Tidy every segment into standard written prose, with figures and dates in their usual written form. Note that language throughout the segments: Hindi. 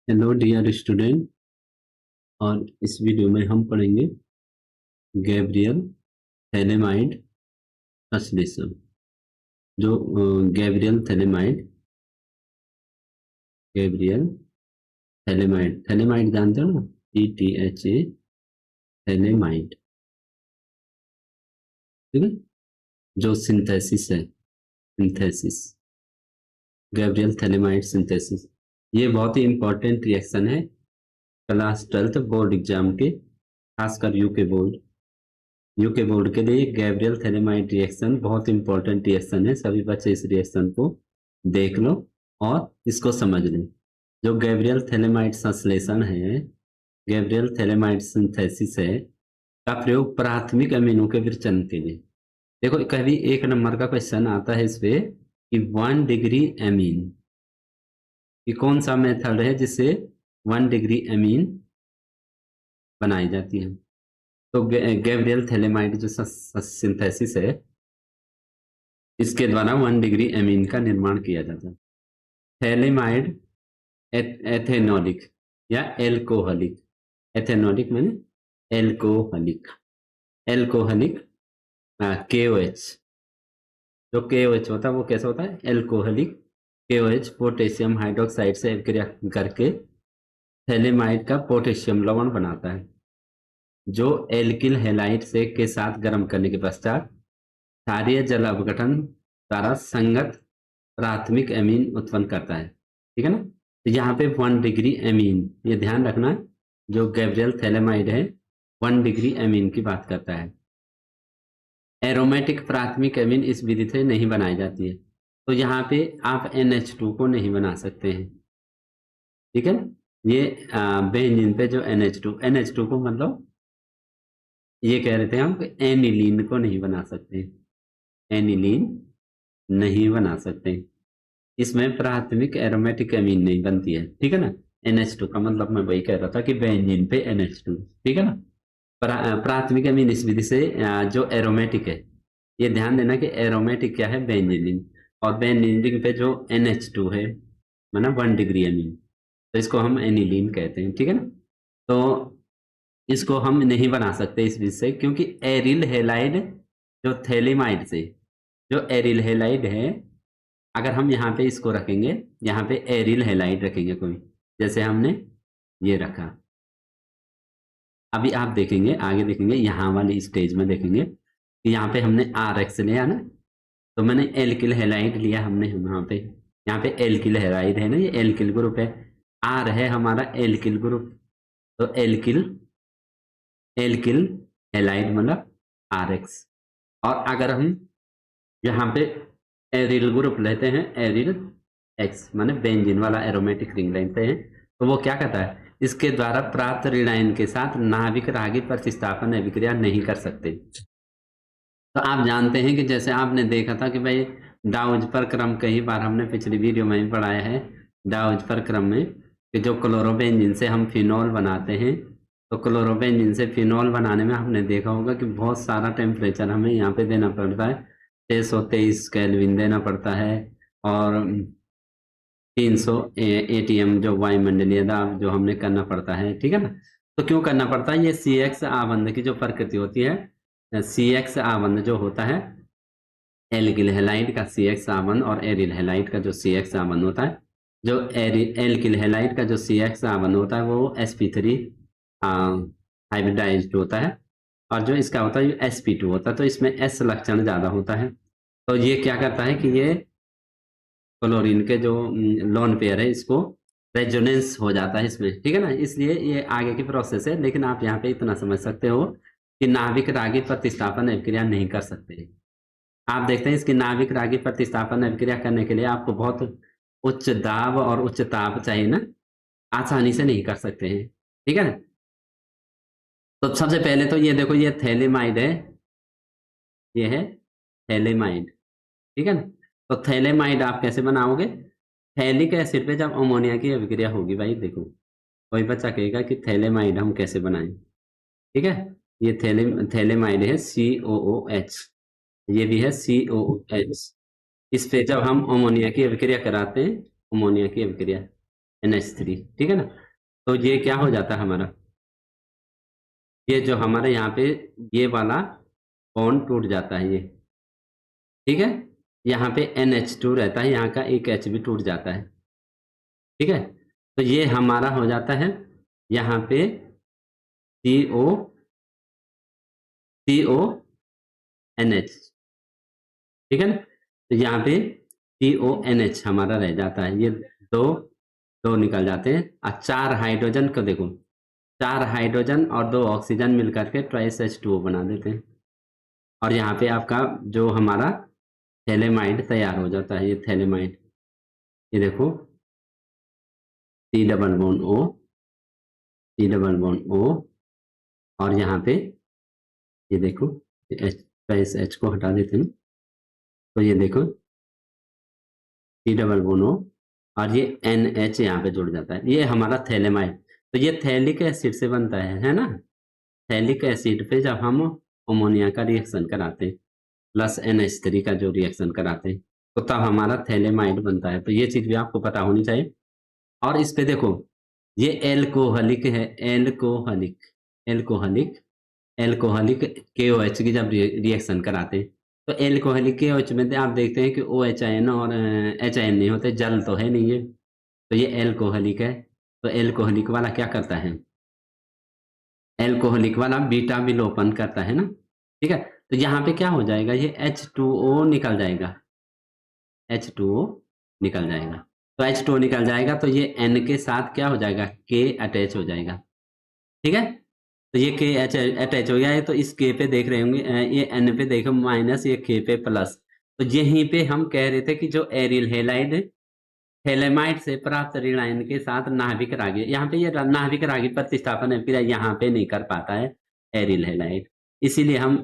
Hello dear student. और इस वीडियो में हम पढ़ेंगे गैब्रियल थैलेमाइड ट्रांसलेशन। जो गैब्रियल थैलेमाइड जानते हो ना, THA थैलेमाइड। ठीक है, जो सिंथेसिस गैब्रियल थैलेमाइड सिंथेसिस, ये बहुत ही इंपॉर्टेंट रिएक्शन है क्लास 12th बोर्ड एग्जाम के, खासकर यूके बोर्ड के लिए गैब्रियल थैलेमाइड रिएक्शन बहुत इंपॉर्टेंट रिएक्शन है। सभी बच्चे इस रिएक्शन को देख लो और इसको समझ लो। जो गैब्रियल थैलेमाइड संश्लेषण है, गैब्रियल थैलेमाइड सिंथेसिस है, का प्रयोग प्राथमिक अमीनों के विचलन के लिए। देखो कभी 1 नंबर का क्वेश्चन आता है इस पे कि 1 डिग्री अमीन, कि कौन सा मेथड है जिससे 1 डिग्री अमीन बनाई जाती है। तो गैब्रियल थैलेमाइड जो सिंथेसिस है, इसके द्वारा 1 डिग्री अमीन का निर्माण किया जाता है। थैलेमाइड एथेनॉलिक या एल्कोहलिक, एथेनॉलिक माने एल्कोहलिक, एल्कोहलिक KOH, जो KOH होता है वो कैसा होता है, एल्कोहलिक KOH पोटेशियम हाइड्रोक्साइड से अभिक्रिया करके थैलेमाइड का पोटेशियम लवण बनाता है, जो एल्किल हैलाइड से के साथ गर्म करने के पश्चात क्षारीय जल अपघटन द्वारा संगत प्राथमिक अमीन उत्पन्न करता है। ठीक है ना, तो यहाँ पे 1 डिग्री अमीन, ये ध्यान रखना, जो गैब्रियल थैलेमाइड है 1 डिग्री अमीन की बात करता है। एरोमेटिक प्राथमिक अमीन इस विधि से नहीं बनाई जाती है, तो यहाँ पे आप NH2 को नहीं बना सकते हैं। ठीक है, ये बेंजीन पे जो NH2 को मतलब ये कह रहे थे हम एनिलीन को नहीं बना सकते, एनिलीन नहीं बना सकते, इसमें प्राथमिक एरोमेटिक अमीन नहीं बनती है। ठीक है ना, NH2 का मतलब मैं वही कह रहा था कि बेंजीन पे NH2। ठीक है ना, प्राथमिक अमीन इस विधि से जो एरोमेटिक है, ये ध्यान देना कि एरोमेटिक क्या है, बेंजीन, और बेंजीन पे जो NH2 है मतलब 1 डिग्री अमीन, तो इसको हम एनिलीन कहते हैं। ठीक है ना, तो इसको हम नहीं बना सकते इस विधि से, क्योंकि एरिल हेलाइड जो थैलेमाइड से, जो एरिल हेलाइड है, अगर हम यहाँ पे इसको रखेंगे, यहाँ पे एरिल हेलाइड रखेंगे कोई, जैसे हमने ये रखा, अभी आप देखेंगे आगे देखेंगे यहाँ वाली स्टेज में देखेंगे कि यहाँ पे हमने RX लिया ना, तो मैंने एल्किल हेलाइड लिया हमने यहाँ पे एल्किल हेलाइड है ना, ये एल्किल ग्रुप है, R है हमारा एल्किल ग्रुप, तो एल्किल एल्किल हेलाइड मतलब RX। और अगर हम यहाँ पे एरिल ग्रुप लेते हैं, एरिल X माने बेंजीन वाला एरोमेटिक रिंग लेते हैं, तो वो क्या कहता है, इसके द्वारा प्राप्त ऋणायन के साथ नाभिक रागी प्रतिस्थापन अभिक्रिया नहीं कर सकते। तो आप जानते हैं कि जैसे आपने देखा था कि भाई डाउज पर क्रम, कई बार हमने पिछली वीडियो में भी पढ़ाया है डाउज पर क्रम में, कि जो क्लोरोबेंजीन से हम फिनॉल बनाते हैं, तो क्लोरोबेंजीन से फिनॉल बनाने में आपने देखा होगा कि बहुत सारा टेम्परेचर हमें यहाँ पे देना पड़ता है, 623 केल्विन देना पड़ता है, और 300 ATM जो वायुमंडलीय दाब जो हमने करना पड़ता है। ठीक है ना, तो क्यों करना पड़ता है, ये CX आबंध की जो प्रकृति होती है, CX आबंध जो होता है, एल्किल हैलाइड का CX आबंध और एरिल हैलाइड का जो CX आबंध होता है, जो एल्किल हैलाइड का जो CX आबंध होता है वो sp3 हाइब्रिडाइज्ड होता है, और जो इसका होता है sp2 होता है, तो इसमें S लक्षण ज्यादा होता है। तो ये क्या करता है कि ये क्लोरीन के जो लोन पेयर है, इसको रेजोनेंस हो जाता है इसमें। ठीक है ना, इसलिए ये आगे की प्रोसेस है, लेकिन आप यहाँ पे इतना समझ सकते हो कि नाभिक रागी प्रतिस्थापन अभिक्रिया नहीं कर सकते। आप देखते हैं इसकी नाभिक रागी प्रतिस्थापन अभिक्रिया करने के लिए आपको बहुत उच्च दाब और उच्च ताप चाहिए ना, आसानी से नहीं कर सकते हैं। ठीक है ना, तो सबसे पहले तो ये देखो, ये थैलेमाइड है, ये है थैलेमाइड। ठीक है ना, तो थैलेमाइड आप कैसे बनाओगे, थैलिक एसिड पे जब अमोनिया की अभिक्रिया होगी, भाई देखो कोई बच्चा कहेगा कि थैलेमाइड हम कैसे बनाएं। ठीक है, ये थैलेमाइड है COOH, ये भी है COOH। इस पे जब हम अमोनिया की अभिक्रिया कराते हैं, अमोनिया की अभिक्रिया, NH3, ठीक है ना। तो ये क्या हो जाता है हमारा, ये जो हमारे यहाँ पे ये वाला बॉन्ड टूट जाता है ये, ठीक है। यहाँ पे NH2 रहता है, यहाँ का एक H भी टूट जाता है, ठीक है। तो ये हमारा हो जाता है यहाँ पे CO CONH, ठीक है ना। तो यहाँ पे CONH हमारा रह जाता है, ये दो दो निकल जाते हैं। और 4 हाइड्रोजन को देखो, 4 हाइड्रोजन और 2 ऑक्सीजन मिलकर के ट्वाइस H2O बना देते हैं। और यहाँ पे आपका जो हमारा थैलेमाइड तैयार हो जाता है, ये थैलेमाइड, ये देखो C double bond O, C double bond O, और यहाँ पे ये देखो H को हटा देते हैं, तो ये देखो C डबल बॉन्ड O, और ये NH यहाँ पे जुड़ जाता है, ये हमारा थैलेमाइड। तो ये थैलिक एसिड से बनता है ना। थैलिक एसिड पे जब हम अमोनिया का रिएक्शन कराते हैं प्लस NH3 का जो रिएक्शन कराते हैं, तो तब हमारा थैलेमाइड बनता है। तो ये चीज भी आपको पता होनी चाहिए। और इस पे देखो, ये एल्कोहलिक है, एल्कोहलिक, एल्कोहलिक, एल्कोहलिक KOH की जब रिएक्शन कराते हैं, तो एल्कोहलिक KOH में आप देखते हैं कि OHN और HN नहीं होते, जल तो है नहीं है। तो ये एल्कोहलिक है। तो एल्कोहलिक वाला क्या करता है, एल्कोहलिक वाला बीटा विलोपन करता है ना, ठीक है। तो यहाँ पे क्या हो जाएगा, ये H2O निकल जाएगा, H2O निकल जाएगा। तो H2O निकल जाएगा, तो ये N के साथ क्या हो जाएगा, K अटैच हो जाएगा, ठीक है। तो ये K अटैच हो गया है, तो इस K पे देख रहे होंगे, ये N पे देखो माइनस, ये K पे प्लस। तो यहीं पे हम कह रहे थे कि जो एरिल हेलाइड थैलेमाइड से प्राप्त ऋण आयन के साथ नाभिक रागी, यहाँ पे ये नाभिक रागी प्रतिस्थापन है, फिर यहाँ पे नहीं कर पाता है एरिल हेलाइड, इसीलिए हम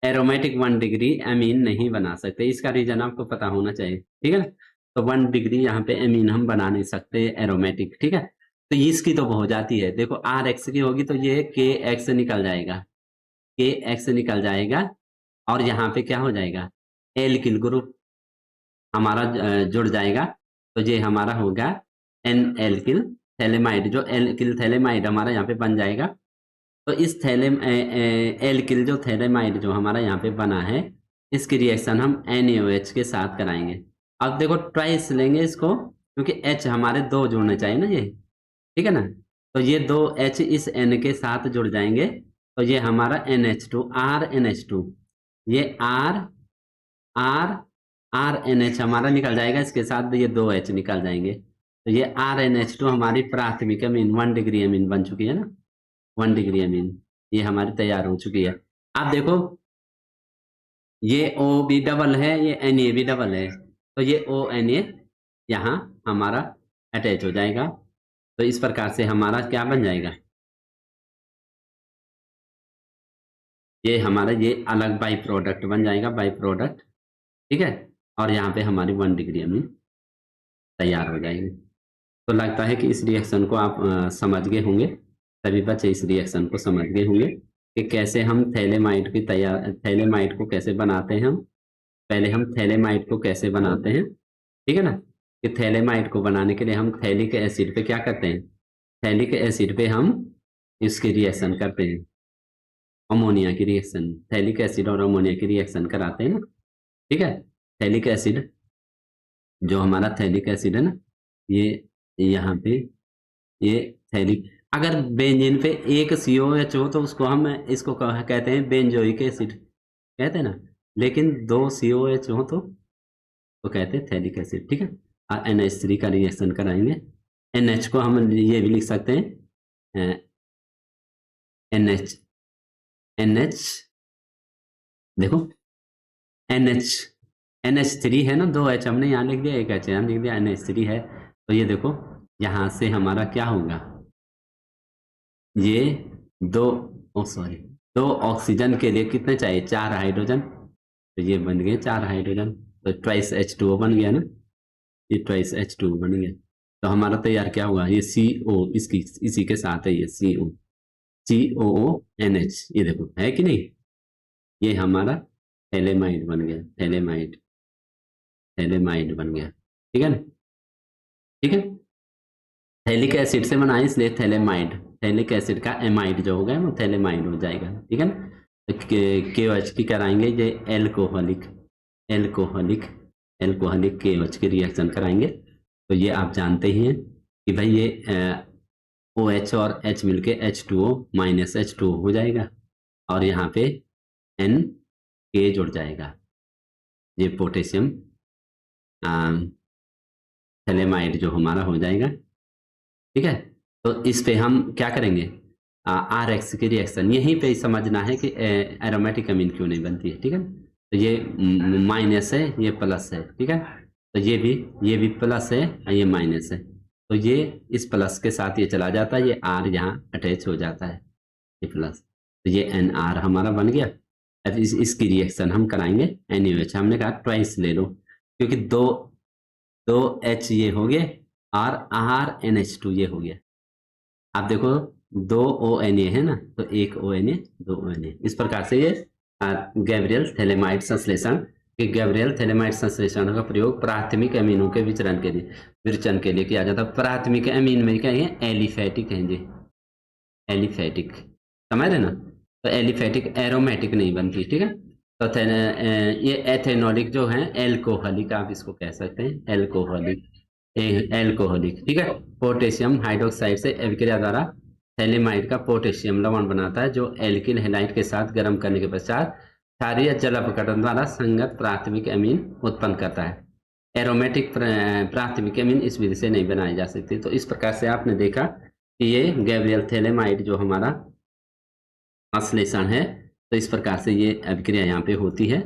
एरोमेटिक 1 डिग्री एमीन नहीं बना सकते। इसका रीजन आपको पता होना चाहिए, ठीक है ना। तो 1 डिग्री यहाँ पे एमीन हम बना नहीं सकते एरोमेटिक, ठीक है। तो इसकी तो हो जाती है, देखो RX की होगी तो ये KX निकल जाएगा, KX निकल जाएगा। और यहाँ पे क्या हो जाएगा, एल्किल ग्रुप हमारा जुड़ जाएगा। तो ये हमारा होगा एन एल्किल थैलेमाइड, जो एल्किल थैलेमाइड हमारा यहाँ पे बन जाएगा। तो इस एल्किल जो थैलेमाइड जो हमारा यहाँ पे बना है, इसकी रिएक्शन हम NaOH के साथ कराएंगे। अब देखो ट्वाइस लेंगे इसको, क्योंकि H हमारे 2 जुड़ने चाहिए ना ये, ठीक है ना। तो ये 2 H इस N के साथ जुड़ जाएंगे, तो ये हमारा NH2 RNH2, ये R R R N H हमारा निकल जाएगा, इसके साथ ये 2 H निकल जाएंगे। तो ये RNH2 हमारी प्राथमिक अमीन 1 डिग्री अमीन बन चुकी है ना, 1 डिग्री अमीन ये हमारी तैयार हो चुकी है। आप देखो ये O भी डबल है, ये Na भी डबल है, तो ये ONA यहाँ हमारा अटैच हो जाएगा। तो इस प्रकार से हमारा क्या बन जाएगा, ये हमारा ये अलग बाई प्रोडक्ट बन जाएगा, बाई प्रोडक्ट, ठीक है। और यहाँ पे हमारी 1 डिग्री अमीन तैयार हो जाएगी। तो लगता है कि इस रिएक्शन को आप समझ गए होंगे, सभी बच्चे इस रिएक्शन को समझ गए होंगे कि कैसे हम थैलेमाइड की थैलेमाइड को कैसे बनाते हैं। हम पहले हम थैलेमाइड को कैसे बनाते हैं, ठीक है ना। कि थैलेमाइड को बनाने के लिए हम थैलिक एसिड पे क्या करते हैं, थैलिक एसिड पे हम इसकी रिएक्शन करते हैं, अमोनिया की रिएक्शन, थैलिक एसिड और अमोनिया की रिएक्शन कराते हैं ना, ठीक है। थैलिक एसिड, जो हमारा थैलिक एसिड है ना, ये यहाँ पे ये थैलिक, अगर बेंजीन पे एक COH हो तो उसको हम इसको कहते हैं बेंजोइक एसिड, कहते हैं ना। लेकिन 2 COH हो तो कहते हैं थैलिक एसिड, ठीक है। और NH3 का रिएक्शन कराएंगे, NH को हम ये भी लिख सकते हैं NH, NH देखो NH, NH3 है ना, 2 H हमने यहाँ लिख दिया, एक H यहाँ लिख दिया, NH3 है। तो ये देखो यहाँ से हमारा क्या होगा, ये 2 सॉरी 2 ऑक्सीजन के लिए कितने चाहिए, 4 हाइड्रोजन। तो ये बन गए 4 हाइड्रोजन, तो ट्वाइस H2O बन गया ना, ये ट्वाइस H2O बन गया। तो हमारा तैयार क्या हुआ, ये CO इसकी इसी के साथ है, ये CO COONH, ये देखो है कि नहीं, ये हमारा थैलेमाइड बन गया, थैलेमाइड, थैलेमाइड बन गया, ठीक है ना, ठीक है। थैलिक एसिड से बना है इसलिए थैलेमाइड, थैलिक एसिड का एमाइड जो होगा वो थैलेमाइड हो जाएगा, ठीक है ना। KOH की कराएंगे ये एल्कोहलिक, एल्कोहलिक, एल्कोहलिक KOH की रिएक्शन कराएंगे। तो ये आप जानते ही हैं कि भाई ये OH और H मिलके H2O माइनस H2O हो जाएगा और यहाँ पे NK जुड़ जाएगा, ये पोटेशियम थैलेमाइड जो हमारा हो जाएगा, ठीक है। तो इस पे हम क्या करेंगे, RX की रिएक्शन यहीं पे समझना है कि एरोमेटिक अमीन क्यों नहीं बनती है, ठीक है। तो ये माइनस है, ये प्लस है, ठीक है। तो ये भी प्लस है और ये माइनस है, तो ये इस प्लस के साथ ये चला जाता है, ये R यहाँ अटैच हो जाता है, ये प्लस, तो ये NR हमारा बन गया। अब इसकी रिएक्शन हम कराएंगे NaOH, हमने कहा ट्वाइस ले लो क्योंकि दो H ये हो गए और RNH2 ये हो गया। आप देखो 2 ONA है ना, तो 1 ONA 2 ONA, इस प्रकार से ये गैब्रियल थैलेमाइड संश्लेषण, गैब्रियल थैलेमाइड संश्लेषण का प्रयोग प्राथमिक अमीनों के विचरण के लिए किया जाता है। प्राथमिक अमीन में क्या है, एलिफेटिक है जी, एलिफेटिक, समझ रहे ना। तो एलिफेटिक एरोमेटिक नहीं बनती, ठीक है। तो ये एथेनॉलिक जो है एल्कोहलिक, आप इसको कह सकते हैं एल्कोहलिक, एल्कोहलिक, ठीक है। पोटेशियम हाइड्रोक्साइड से अभिक्रिया द्वारा थैलेमाइड का पोटेशियम लवण बनाता है, जो एल्किल हैलाइड के साथ गर्म करने के पश्चात क्षारीय जल अपघटन द्वारा संगत प्राथमिक अमीन उत्पन्न करता है। एरोमेटिक प्राथमिक अमीन इस विधि से नहीं बनाई जा सकती। तो इस प्रकार से आपने देखा कि ये गैब्रियल थैलेमाइड जो हमारा संश्लेषण है, तो इस प्रकार से ये अभिक्रिया यहाँ पे होती है।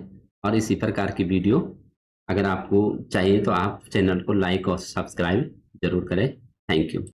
और इसी प्रकार की वीडियो अगर आपको चाहिए तो आप चैनल को लाइक और सब्सक्राइब जरूर करें। Thank you.